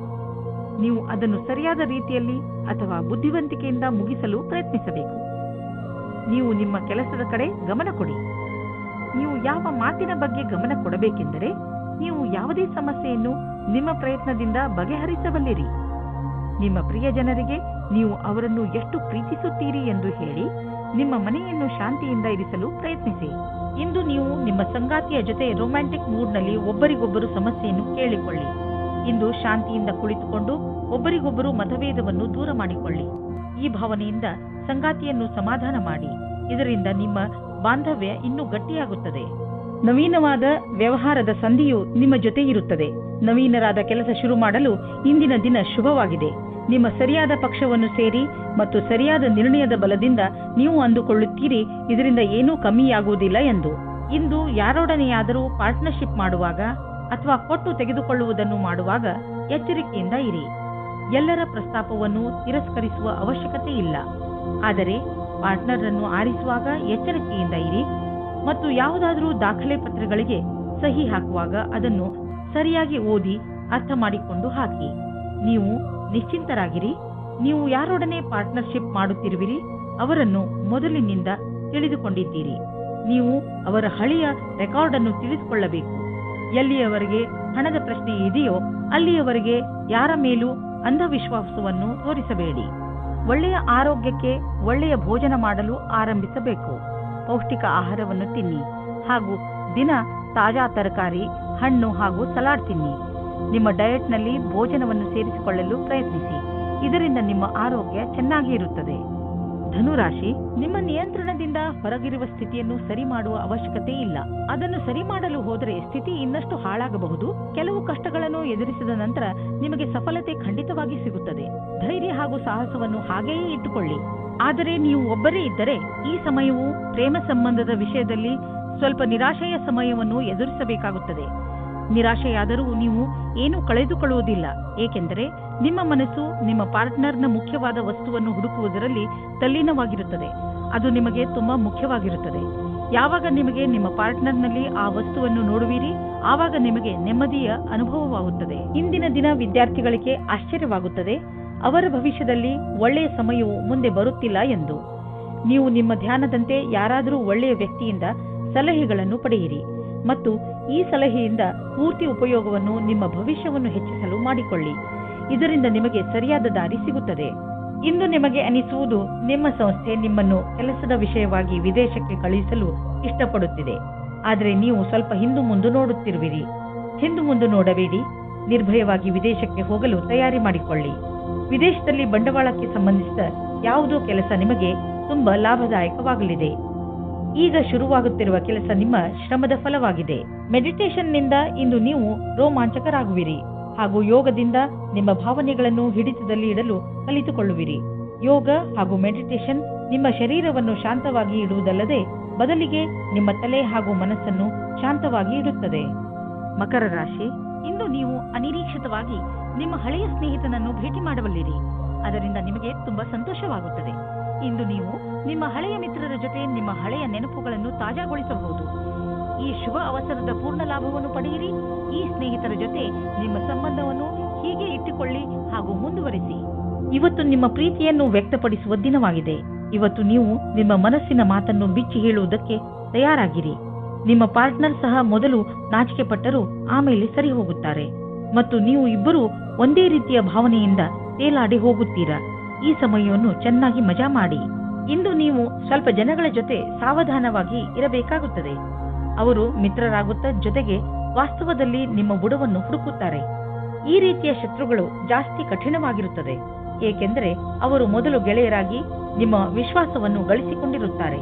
Speaker 2: ನೀವು ಅದನ್ನು ಸರಿಯಾದ ರೀತಿಯಲ್ಲಿ ಅಥವಾ ಬುದ್ಧಿವಂತಿಕೆಯಿಂದ ಮುಗಿಸಲು ಪ್ರಯತ್ನಿಸಬೇಕು. ನೀವು ನಿಮ್ಮ ಕೆಲಸದ ಕಡೆ ಗಮನ ಕೊಡಿ. ನೀವು ಯಾವ ಮಾತಿನ ಬಗ್ಗೆ ಗಮನ ಕೊಡಬೇಕೆಂದರೆ, ನೀವು ಯಾವುದೇ ಸಮಸ್ಯೆಯನ್ನು ನಿಮ್ಮ ಪ್ರಯತ್ನದಿಂದ ಬಗೆಹರಿಸಬಲ್ಲಿರಿ. ನಿಮ್ಮ ಪ್ರಿಯ ಜನರಿಗೆ ನೀವು ಅವರನ್ನು ಎಷ್ಟು ಪ್ರೀತಿಸುತ್ತೀರಿ ಎಂದು ಹೇಳಿ ನಿಮ್ಮ ಮನೆಯನ್ನು ಶಾಂತಿಯಿಂದ ಇರಿಸಲು ಪ್ರಯತ್ನಿಸಿ. ಇಂದು ನೀವು ನಿಮ್ಮ ಸಂಗಾತಿಯ ಜೊತೆ ರೊಮ್ಯಾಂಟಿಕ್ ಮೂಡ್ನಲ್ಲಿ ಒಬ್ಬರಿಗೊಬ್ಬರು ಸಮಸ್ಯೆಯನ್ನು ಕೇಳಿಕೊಳ್ಳಿ. ಇಂದು ಶಾಂತಿಯಿಂದ ಕುಳಿತುಕೊಂಡು ಒಬ್ಬರಿಗೊಬ್ಬರು ಮತಭೇದವನ್ನು ದೂರ ಮಾಡಿಕೊಳ್ಳಿ. ಈ ಭಾವನೆಯಿಂದ ಸಂಗಾತಿಯನ್ನು ಸಮಾಧಾನ ಮಾಡಿ. ಇದರಿಂದ ನಿಮ್ಮ ಬಾಂಧವ್ಯ ಇನ್ನೂ ಗಟ್ಟಿಯಾಗುತ್ತದೆ. ನವೀನವಾದ ವ್ಯವಹಾರದ ಸಂಧಿಯು ನಿಮ್ಮ ಜೊತೆ ಇರುತ್ತದೆ. ನವೀನರಾದ ಕೆಲಸ ಶುರು ಮಾಡಲು ಇಂದಿನ ದಿನ ಶುಭವಾಗಿದೆ. ನಿಮ್ಮ ಸರಿಯಾದ ಪಕ್ಷವನ್ನು ಸೇರಿ ಮತ್ತು ಸರಿಯಾದ ನಿರ್ಣಯದ ಬಲದಿಂದ ನೀವು ಅಂದುಕೊಳ್ಳುತ್ತೀರಿ ಇದರಿಂದ ಏನೂ ಕಮ್ಮಿಯಾಗುವುದಿಲ್ಲ ಎಂದು. ಇಂದು ಯಾರೊಡನೆಯಾದರೂ ಪಾರ್ಟ್ನರ್ಶಿಪ್ ಮಾಡುವಾಗ ಅಥವಾ ಕೊಟ್ಟು ತೆಗೆದುಕೊಳ್ಳುವುದನ್ನು ಮಾಡುವಾಗ ಎಚ್ಚರಿಕೆಯಿಂದ ಇರಿ. ಎಲ್ಲರ ಪ್ರಸ್ತಾಪವನ್ನು ತಿರಸ್ಕರಿಸುವ ಅವಶ್ಯಕತೆ ಇಲ್ಲ, ಆದರೆ ಪಾರ್ಟ್ನರ್ ಅನ್ನು ಆರಿಸುವಾಗ ಎಚ್ಚರಿಕೆಯಿಂದ ಇರಿ ಮತ್ತು ಯಾವುದಾದರೂ ದಾಖಲೆ ಪತ್ರಗಳಿಗೆ ಸಹಿ ಹಾಕುವಾಗ ಅದನ್ನು ಸರಿಯಾಗಿ ಓದಿ ಅರ್ಥ ಮಾಡಿಕೊಂಡು ಹಾಕಿ. ನೀವು ನಿಶ್ಚಿಂತರಾಗಿರಿ. ನೀವು ಯಾರೊಡನೆ ಪಾರ್ಟ್ನರ್ಶಿಪ್ ಮಾಡುತ್ತಿರುವಿರಿ ಅವರನ್ನು ಮೊದಲಿನಿಂದ ತಿಳಿದುಕೊಂಡಿದ್ದೀರಿ. ನೀವು ಅವರ ಹಳೆಯ ರೆಕಾರ್ಡ್ ಅನ್ನು ತಿಳಿದುಕೊಳ್ಳಬೇಕು. ಎಲ್ಲಿಯವರೆಗೆ ಹಣದ ಪ್ರಶ್ನೆ ಇದೆಯೋ ಅಲ್ಲಿಯವರೆಗೆ ಯಾರ ಮೇಲೂ ಅಂಧವಿಶ್ವಾಸವನ್ನು ತೋರಿಸಬೇಡಿ. ಒಳ್ಳೆಯ ಆರೋಗ್ಯಕ್ಕೆ ಒಳ್ಳೆಯ ಭೋಜನ ಮಾಡಲು ಆರಂಭಿಸಬೇಕು. ಪೌಷ್ಟಿಕ ಆಹಾರವನ್ನು ತಿನ್ನಿ ಹಾಗೂ ದಿನ ತಾಜಾ ತರಕಾರಿ, ಹಣ್ಣು ಹಾಗೂ ಸಲಾಡ್ ತಿನ್ನಿ. ನಿಮ್ಮ ಡಯಟ್ನಲ್ಲಿ ಭೋಜನವನ್ನು ಸೇರಿಸಿಕೊಳ್ಳಲು ಪ್ರಯತ್ನಿಸಿ. ಇದರಿಂದ ನಿಮ್ಮ ಆರೋಗ್ಯ ಚೆನ್ನಾಗಿ ಇರುತ್ತದೆ. ಧನುರಾಶಿ, ನಿಮ್ಮ ನಿಯಂತ್ರಣದಿಂದ ಹೊರಗಿರುವ ಸ್ಥಿತಿಯನ್ನು ಸರಿ ಮಾಡುವ ಅವಶ್ಯಕತೆ ಇಲ್ಲ. ಅದನ್ನು ಸರಿ ಮಾಡಲು ಹೋದರೆ ಸ್ಥಿತಿ ಇನ್ನಷ್ಟು ಹಾಳಾಗಬಹುದು. ಕೆಲವು ಕಷ್ಟಗಳನ್ನು ಎದುರಿಸಿದ ನಂತರ ನಿಮಗೆ ಸಫಲತೆ ಖಂಡಿತವಾಗಿ ಸಿಗುತ್ತದೆ. ಧೈರ್ಯ ಹಾಗೂ ಸಾಹಸವನ್ನು ಹಾಗೆಯೇ ಇಟ್ಟುಕೊಳ್ಳಿ. ಆದರೆ ನೀವು ಒಬ್ಬರೇ ಇದ್ದರೆ ಈ ಸಮಯವು ಪ್ರೇಮ ಸಂಬಂಧದ ವಿಷಯದಲ್ಲಿ ಸ್ವಲ್ಪ ನಿರಾಶೆಯ ಸಮಯವನ್ನು ಎದುರಿಸಬೇಕಾಗುತ್ತದೆ. ನಿರಾಶೆಯಾದರೂ ನೀವು ಏನೂ ಕಳೆದುಕೊಳ್ಳುವುದಿಲ್ಲ, ಏಕೆಂದರೆ ನಿಮ್ಮ ಮನಸ್ಸು ನಿಮ್ಮ ಪಾರ್ಟ್ನರ್ನ ಮುಖ್ಯವಾದ ವಸ್ತುವನ್ನು ಹುಡುಕುವುದರಲ್ಲಿ ತಲ್ಲೀನವಾಗಿರುತ್ತದೆ. ಅದು ನಿಮಗೆ ತುಂಬಾ ಮುಖ್ಯವಾಗಿರುತ್ತದೆ. ಯಾವಾಗ ನಿಮಗೆ ನಿಮ್ಮ ಪಾರ್ಟ್ನರ್ನಲ್ಲಿ ಆ ವಸ್ತುವನ್ನು ನೋಡುವಿರಿ ಆವಾಗ ನಿಮಗೆ ನೆಮ್ಮದಿಯ ಅನುಭವವಾಗುತ್ತದೆ. ಇಂದಿನ ದಿನ ವಿದ್ಯಾರ್ಥಿಗಳಿಗೆ ಆಶ್ಚರ್ಯವಾಗುತ್ತದೆ ಅವರ ಭವಿಷ್ಯದಲ್ಲಿ ಒಳ್ಳೆಯ ಸಮಯವು ಮುಂದೆ ಬರುತ್ತಿಲ್ಲ ಎಂದು. ನೀವು ನಿಮ್ಮ ಧ್ಯಾನದಂತೆ ಯಾರಾದರೂ ಒಳ್ಳೆಯ ವ್ಯಕ್ತಿಯಿಂದ ಸಲಹೆಗಳನ್ನು ಪಡೆಯಿರಿ ಮತ್ತು ಈ ಸಲಹೆಯಿಂದ ಪೂರ್ತಿ ಉಪಯೋಗವನ್ನು ನಿಮ್ಮ ಭವಿಷ್ಯವನ್ನು ಹೆಚ್ಚಿಸಲು ಮಾಡಿಕೊಳ್ಳಿ. ಇದರಿಂದ ನಿಮಗೆ ಸರಿಯಾದ ದಾರಿ ಸಿಗುತ್ತದೆ. ಇಂದು ನಿಮಗೆ ಅನಿಸುವುದು ನಿಮ್ಮ ಸಂಸ್ಥೆ ನಿಮ್ಮನ್ನು ಕೆಲಸದ ವಿಷಯವಾಗಿ ವಿದೇಶಕ್ಕೆ ಕಳುಹಿಸಲು ಇಷ್ಟಪಡುತ್ತಿದೆ. ಆದರೆ ನೀವು ಸ್ವಲ್ಪ ಹಿಂದು ಮುಂದೆ ನೋಡುತ್ತಿರುವಿರಿ. ಹಿಂದು ಮುಂದೆ ನೋಡಬೇಡಿ. ನಿರ್ಭಯವಾಗಿ ವಿದೇಶಕ್ಕೆ ಹೋಗಲು ತಯಾರಿ ಮಾಡಿಕೊಳ್ಳಿ. ವಿದೇಶದಲ್ಲಿ ಬಂಡವಾಳಕ್ಕೆ ಸಂಬಂಧಿಸಿದ ಯಾವುದೋ ಕೆಲಸ ನಿಮಗೆ ತುಂಬಾ ಲಾಭದಾಯಕವಾಗಲಿದೆ. ಈಗ ಶುರುವಾಗುತ್ತಿರುವ ಕೆಲಸ ನಿಮ್ಮ ಶ್ರಮದ ಫಲವಾಗಿದೆ. ಮೆಡಿಟೇಷನ್ನಿಂದ ಇಂದು ನೀವು ರೋಮಾಂಚಕರಾಗುವಿರಿ ಹಾಗೂ ಯೋಗದಿಂದ ನಿಮ್ಮ ಭಾವನೆಗಳನ್ನು ಹಿಡಿತದಲ್ಲಿ ಇಡಲು ಕಲಿತುಕೊಳ್ಳುವಿರಿ. ಯೋಗ ಹಾಗೂ ಮೆಡಿಟೇಷನ್ ನಿಮ್ಮ ಶರೀರವನ್ನು ಶಾಂತವಾಗಿ ಇಡುವುದಲ್ಲದೆ ಬದಲಿಗೆ ನಿಮ್ಮ ತಲೆ ಹಾಗೂ ಮನಸ್ಸನ್ನು ಶಾಂತವಾಗಿ ಇಡುತ್ತದೆ. ಮಕರ ರಾಶಿ, ಇಂದು ನೀವು ಅನಿರೀಕ್ಷಿತವಾಗಿ ನಿಮ್ಮ ಹಳೆಯ ಸ್ನೇಹಿತನನ್ನು ಭೇಟಿ ಮಾಡಬಲ್ಲಿರಿ. ಅದರಿಂದ ನಿಮಗೆ ತುಂಬಾ ಸಂತೋಷವಾಗುತ್ತದೆ. ಇಂದು ನೀವು ನಿಮ್ಮ ಹಳೆಯ ಮಿತ್ರರ ಜೊತೆ ನಿಮ್ಮ ಹಳೆಯ ನೆನಪುಗಳನ್ನು ತಾಜಾಗೊಳಿಸಬಹುದು. ಈ ಶುಭ ಅವಸರದ ಪೂರ್ಣ ಲಾಭವನ್ನು ಪಡೆಯಿರಿ. ಈ ಸ್ನೇಹಿತರ ಜೊತೆ ನಿಮ್ಮ ಸಂಬಂಧವನ್ನು ಹೀಗೆ ಇಟ್ಟುಕೊಳ್ಳಿ ಹಾಗೂ ಮುಂದುವರಿಸಿ. ಇವತ್ತು ನಿಮ್ಮ ಪ್ರೀತಿಯನ್ನು ವ್ಯಕ್ತಪಡಿಸುವ ದಿನವಾಗಿದೆ. ಇವತ್ತು ನೀವು ನಿಮ್ಮ ಮನಸ್ಸಿನ ಮಾತನ್ನು ಬಿಚ್ಚಿ ಹೇಳುವುದಕ್ಕೆ ತಯಾರಾಗಿರಿ. ನಿಮ್ಮ ಪಾರ್ಟ್ನರ್ ಸಹ ಮೊದಲು ನಾಚಿಕೆ ಪಟ್ಟರೂ ಆಮೇಲೆ ಸರಿ ಹೋಗುತ್ತಾರೆ ಮತ್ತು ನೀವು ಇಬ್ಬರೂ ಒಂದೇ ರೀತಿಯ ಭಾವನೆಯಿಂದ ತೇಲಾಡಿ ಹೋಗುತ್ತೀರಾ. ಈ ಸಮಯವನ್ನು ಚೆನ್ನಾಗಿ ಮಜಾ ಮಾಡಿ. ಇಂದು ನೀವು ಸ್ವಲ್ಪ ಜನಗಳ ಜೊತೆ ಸಾವಧಾನವಾಗಿ ಇರಬೇಕಾಗುತ್ತದೆ. ಅವರು ಮಿತ್ರರಾಗುತ್ತಾ ಜೊತೆಗೆ ವಾಸ್ತವದಲ್ಲಿ ನಿಮ್ಮ ಬುಡವನ್ನು ಹುಡುಕುತ್ತಾರೆ. ಈ ರೀತಿಯ ಶತ್ರುಗಳು ಜಾಸ್ತಿ ಕಠಿಣವಾಗಿರುತ್ತದೆ, ಏಕೆಂದರೆ ಅವರು ಮೊದಲು ಗೆಳೆಯರಾಗಿ ನಿಮ್ಮ ವಿಶ್ವಾಸವನ್ನು ಗಳಿಸಿಕೊಂಡಿರುತ್ತಾರೆ.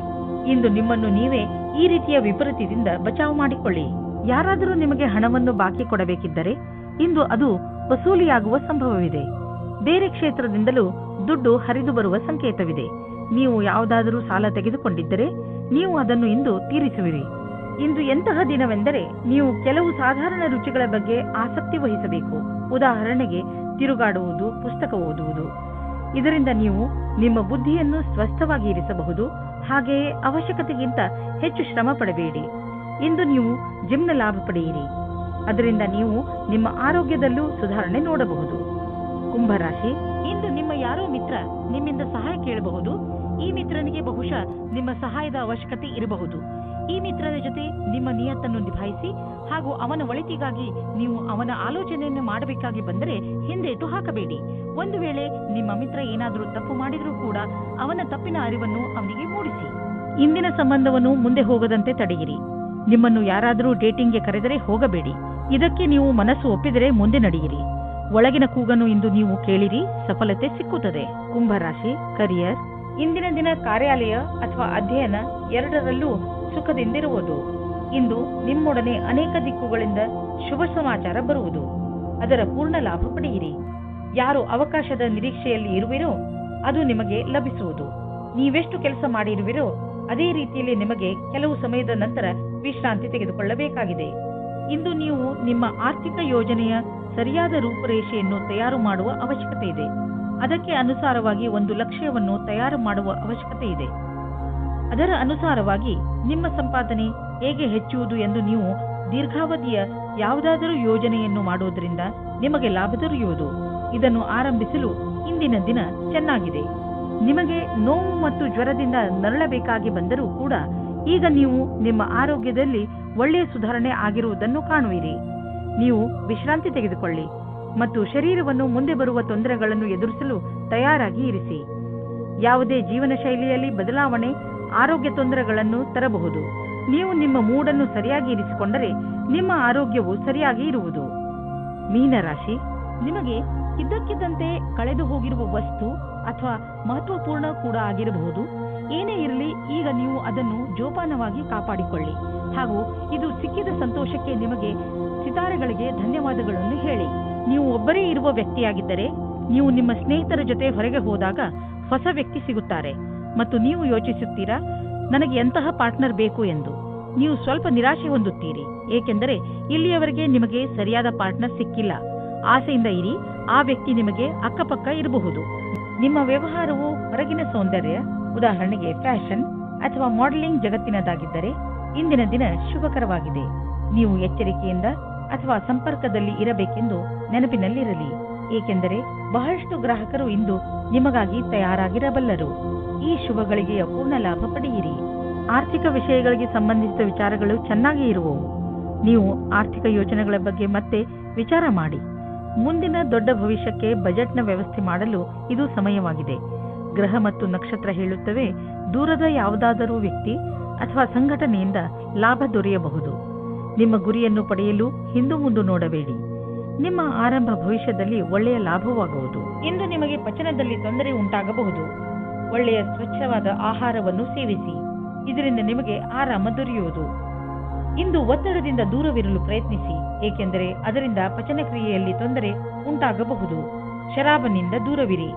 Speaker 2: ಇಂದು ನಿಮ್ಮನ್ನು ನೀವೇ ಈ ರೀತಿಯ ವಿಪರೀತದಿಂದ ಬಚಾವು ಮಾಡಿಕೊಳ್ಳಿ. ಯಾರಾದರೂ ನಿಮಗೆ ಹಣವನ್ನು ಬಾಕಿ ಕೊಡಬೇಕಿದ್ದರೆ ಇಂದು ಅದು ವಸೂಲಿಯಾಗುವ ಸಂಭವವಿದೆ. ಬೇರೆ ಕ್ಷೇತ್ರದಿಂದಲೂ ದುಡ್ಡು ಹರಿದು ಬರುವ ಸಂಕೇತವಿದೆ. ನೀವು ಯಾವುದಾದರೂ ಸಾಲ ತೆಗೆದುಕೊಂಡಿದ್ದರೆ ನೀವು ಅದನ್ನು ಇಂದು ತೀರಿಸುವಿರಿ. ಇಂದು ಎಂತಹ ದಿನವೆಂದರೆ ನೀವು ಕೆಲವು ಸಾಧಾರಣ ರುಚಿಗಳ ಬಗ್ಗೆ ಆಸಕ್ತಿ ವಹಿಸಬೇಕು. ಉದಾಹರಣೆಗೆ ತಿರುಗಾಡುವುದು, ಪುಸ್ತಕ ಓದುವುದು. ಇದರಿಂದ ನೀವು ನಿಮ್ಮ ಬುದ್ಧಿಯನ್ನು ಸ್ವಸ್ಥವಾಗಿ ಇರಿಸಬಹುದು. ಹಾಗೆಯೇ ಅವಶ್ಯಕತೆಗಿಂತ ಹೆಚ್ಚು ಶ್ರಮ ಪಡಬೇಡಿ. ಇಂದು ನೀವು ಜಿಮ್ನ ಲಾಭ ಪಡೆಯಿರಿ. ಅದರಿಂದ ನೀವು ನಿಮ್ಮ ಆರೋಗ್ಯದಲ್ಲೂ ಸುಧಾರಣೆ ನೋಡಬಹುದು. ಕುಂಭರಾಶಿ, ಇಂದು ನಿಮ್ಮ ಯಾರೋ ಮಿತ್ರ ನಿಮ್ಮಿಂದ ಸಹಾಯ ಕೇಳಬಹುದು. ಈ ಮಿತ್ರನಿಗೆ ಬಹುಶಃ ನಿಮ್ಮ ಸಹಾಯದ ಅವಶ್ಯಕತೆ ಇರಬಹುದು. ಈ ಮಿತ್ರರ ಜೊತೆ ನಿಮ್ಮ ನಿಯತ್ತನ್ನು ನಿಭಾಯಿಸಿ ಹಾಗೂ ಅವನ ಒಳಿತಿಗಾಗಿ ನೀವು ಅವನ ಆಲೋಚನೆಯನ್ನು ಮಾಡಬೇಕಾಗಿ ಬಂದರೆ ಹಿಂದೇಟು ಹಾಕಬೇಡಿ. ಒಂದು ವೇಳೆ ನಿಮ್ಮ ಮಿತ್ರ ಏನಾದರೂ ತಪ್ಪು ಮಾಡಿದರೂ ಕೂಡ ಅವನ ತಪ್ಪಿನ ಅರಿವನ್ನು ಅವನಿಗೆ ಮೂಡಿಸಿ. ಇಂದಿನ ಸಂಬಂಧವನ್ನು ಮುಂದೆ ಹೋಗದಂತೆ ತಡೆಯಿರಿ. ನಿಮ್ಮನ್ನು ಯಾರಾದರೂ ಡೇಟಿಂಗ್ಗೆ ಕರೆದರೆ ಹೋಗಬೇಡಿ. ಇದಕ್ಕೆ ನೀವು ಮನಸ್ಸು ಒಪ್ಪಿದರೆ ಮುಂದೆ ನಡೆಯಿರಿ. ಒಳಗಿನ ಕೂಗನ್ನು ಇಂದು ನೀವು ಕೇಳಿರಿ, ಸಫಲತೆ ಸಿಕ್ಕುತ್ತದೆ. ಕುಂಭರಾಶಿ, ಕರಿಯರ್. ಇಂದಿನ ದಿನ ಕಾರ್ಯಾಲಯ ಅಥವಾ ಅಧ್ಯಯನ ಎರಡರಲ್ಲೂ ಸುಖದಿಂದಿರುವುದು. ಇಂದು ನಿಮ್ಮೊಡನೆ ಅನೇಕ ದಿಕ್ಕುಗಳಿಂದ ಶುಭ ಸಮಾಚಾರ ಬರುವುದು. ಅದರ ಪೂರ್ಣ ಲಾಭ ಪಡೆಯಿರಿ. ಯಾರು ಅವಕಾಶದ ನಿರೀಕ್ಷೆಯಲ್ಲಿ ಇರುವಿರೋ ಅದು ನಿಮಗೆ ಲಭಿಸುವುದು. ನೀವೆಷ್ಟು ಕೆಲಸ ಮಾಡಿರುವಿರೋ ಅದೇ ರೀತಿಯಲ್ಲಿ ನಿಮಗೆ ಕೆಲವು ಸಮಯದ ನಂತರ ವಿಶ್ರಾಂತಿ ತೆಗೆದುಕೊಳ್ಳಬೇಕಾಗಿದೆ. ಇಂದು ನೀವು ನಿಮ್ಮ ಆರ್ಥಿಕ ಯೋಜನೆಯ ಸರಿಯಾದ ರೂಪುರೇಷೆಯನ್ನು ತಯಾರು ಮಾಡುವ ಅವಶ್ಯಕತೆ ಇದೆ. ಅದಕ್ಕೆ ಅನುಸಾರವಾಗಿ ಒಂದು ಲಕ್ಷ್ಯವನ್ನು ತಯಾರು ಮಾಡುವ ಅವಶ್ಯಕತೆ ಇದೆ. ಅದರ ಅನುಸಾರವಾಗಿ ನಿಮ್ಮ ಸಂಪಾದನೆ ಹೇಗೆ ಹೆಚ್ಚುವುದು ಎಂದು ನೀವು ದೀರ್ಘಾವಧಿಯ ಯಾವುದಾದರೂ ಯೋಜನೆಯನ್ನು ಮಾಡುವುದರಿಂದ ನಿಮಗೆ ಲಾಭ ದೊರೆಯುವುದು. ಇದನ್ನು ಆರಂಭಿಸಲು ಇಂದಿನ ದಿನ ಚೆನ್ನಾಗಿದೆ. ನಿಮಗೆ ನೋವು ಮತ್ತು ಜ್ವರದಿಂದ ನರಳಬೇಕಾಗಿ ಬಂದರೂ ಕೂಡ ಈಗ ನೀವು ನಿಮ್ಮ ಆರೋಗ್ಯದಲ್ಲಿ ಒಳ್ಳೆಯ ಸುಧಾರಣೆ ಆಗಿರುವುದನ್ನು ಕಾಣುವಿರಿ. ನೀವು ವಿಶ್ರಾಂತಿ ತೆಗೆದುಕೊಳ್ಳಿ ಮತ್ತು ಶರೀರವನ್ನು ಮುಂದೆ ಬರುವ ತೊಂದರೆಗಳನ್ನು ಎದುರಿಸಲು ತಯಾರಾಗಿ ಇರಿಸಿ. ಯಾವುದೇ ಜೀವನ ಶೈಲಿಯಲ್ಲಿ ಬದಲಾವಣೆ ಆರೋಗ್ಯ ತೊಂದರೆಗಳನ್ನು ತರಬಹುದು. ನೀವು ನಿಮ್ಮ ಮೂಡನ್ನು ಸರಿಯಾಗಿ ಇರಿಸಿಕೊಂಡರೆ ನಿಮ್ಮ ಆರೋಗ್ಯವು ಸರಿಯಾಗಿ ಇರುವುದು. ಮೀನರಾಶಿ, ನಿಮಗೆ ಇದ್ದಕ್ಕಿದ್ದಂತೆ ಕಳೆದು ಹೋಗಿರುವ ವಸ್ತು ಅಥವಾ ಮಹತ್ವಪೂರ್ಣ ಕೂಡ ಆಗಿರಬಹುದು. ಏನೇ ಇರಲಿ, ಈಗ ನೀವು ಅದನ್ನು ಜೋಪಾನವಾಗಿ ಕಾಪಾಡಿಕೊಳ್ಳಿ ಹಾಗೂ ಇದು ಸಿಕ್ಕಿದ ಸಂತೋಷಕ್ಕೆ ನಿಮಗೆ ಸಿತಾರೆಗಳಿಗೆ ಧನ್ಯವಾದಗಳನ್ನು ಹೇಳಿ. ನೀವು ಒಬ್ಬರೇ ಇರುವ ವ್ಯಕ್ತಿಯಾಗಿದ್ದರೆ ನೀವು ನಿಮ್ಮ ಸ್ನೇಹಿತರ ಜೊತೆ ಹೊರಗೆ ಹೋದಾಗ ಹೊಸ ವ್ಯಕ್ತಿ ಸಿಗುತ್ತಾರೆ ಮತ್ತು ನೀವು ಯೋಚಿಸುತ್ತೀರಾ, ನನಗೆ ಎಂತಹ ಪಾರ್ಟ್ನರ್ ಬೇಕು ಎಂದು. ನೀವು ಸ್ವಲ್ಪ ನಿರಾಶೆ ಹೊಂದುತ್ತೀರಿ, ಏಕೆಂದರೆ ಇಲ್ಲಿಯವರೆಗೆ ನಿಮಗೆ ಸರಿಯಾದ ಪಾರ್ಟ್ನರ್ ಸಿಕ್ಕಿಲ್ಲ. ಆಸೆಯಿಂದ ಇರಿ, ಆ ವ್ಯಕ್ತಿ ನಿಮಗೆ ಅಕ್ಕಪಕ್ಕ ಇರಬಹುದು. ನಿಮ್ಮ ವ್ಯವಹಾರವು ಹೊರಗಿನ ಸೌಂದರ್ಯ, ಉದಾಹರಣೆಗೆ ಫ್ಯಾಷನ್ ಅಥವಾ ಮಾಡೆಲಿಂಗ್ ಜಗತ್ತಿನದಾಗಿದ್ದರೆ ಇಂದಿನ ದಿನ ಶುಭಕರವಾಗಿದೆ. ನೀವು ಎಚ್ಚರಿಕೆಯಿಂದ ಅಥವಾ ಸಂಪರ್ಕದಲ್ಲಿ ಇರಬೇಕೆಂದು ನೆನಪಿನಲ್ಲಿರಲಿ, ಏಕೆಂದರೆ ಬಹಳಷ್ಟು ಗ್ರಾಹಕರು ಇಂದು ನಿಮಗಾಗಿ ತಯಾರಾಗಿರಬಲ್ಲರು. ಈ ಶುಭಗಳಿಗೆಯ ಪೂರ್ಣ ಲಾಭ ಪಡೆಯಿರಿ. ಆರ್ಥಿಕ ವಿಷಯಗಳಿಗೆ ಸಂಬಂಧಿಸಿದ ವಿಚಾರಗಳು ಚೆನ್ನಾಗಿ ಇರುವವು. ನೀವು ಆರ್ಥಿಕ ಯೋಜನೆಗಳ ಬಗ್ಗೆ ಮತ್ತೆ ವಿಚಾರ ಮಾಡಿ. ಮುಂದಿನ ದೊಡ್ಡ ಭವಿಷ್ಯಕ್ಕೆ ಬಜೆಟ್ನ ವ್ಯವಸ್ಥೆ ಮಾಡಲು ಇದು ಸಮಯವಾಗಿದೆ. ಗ್ರಹ ಮತ್ತು ನಕ್ಷತ್ರ ಹೇಳುತ್ತವೆ, ದೂರದ ಯಾವುದಾದರೂ ವ್ಯಕ್ತಿ ಅಥವಾ ಸಂಘಟನೆಯಿಂದ ಲಾಭ ದೊರೆಯಬಹುದು. ನಿಮ್ಮ ಗುರಿಯನ್ನು ಪಡೆಯಲು ಹಿಂದು ಮುಂದು ನೋಡಬೇಡಿ. ನಿಮ್ಮ ಆರಂಭ ಭವಿಷ್ಯದಲ್ಲಿ ಒಳ್ಳೆಯ ಲಾಭವಾಗುವುದು. ಇಂದು ನಿಮಗೆ ಪಚನದಲ್ಲಿ ತೊಂದರೆ ಉಂಟಾಗಬಹುದು. ಒಳ್ಳೆಯ ಸ್ವಚ್ಛವಾದ ಆಹಾರವನ್ನು ಸೇವಿಸಿ, ಇದರಿಂದ ನಿಮಗೆ ಆರಾಮ ದೊರೆಯುವುದು. ಇಂದು ಒತ್ತಡದಿಂದ ದೂರವಿರಲು ಪ್ರಯತ್ನಿಸಿ, ಏಕೆಂದರೆ ಅದರಿಂದ ಪಚನಕ್ರಿಯೆಯಲ್ಲಿ ತೊಂದರೆ ಉಂಟಾಗಬಹುದು. ಶರಾಬನಿಂದ ದೂರವಿರಿ.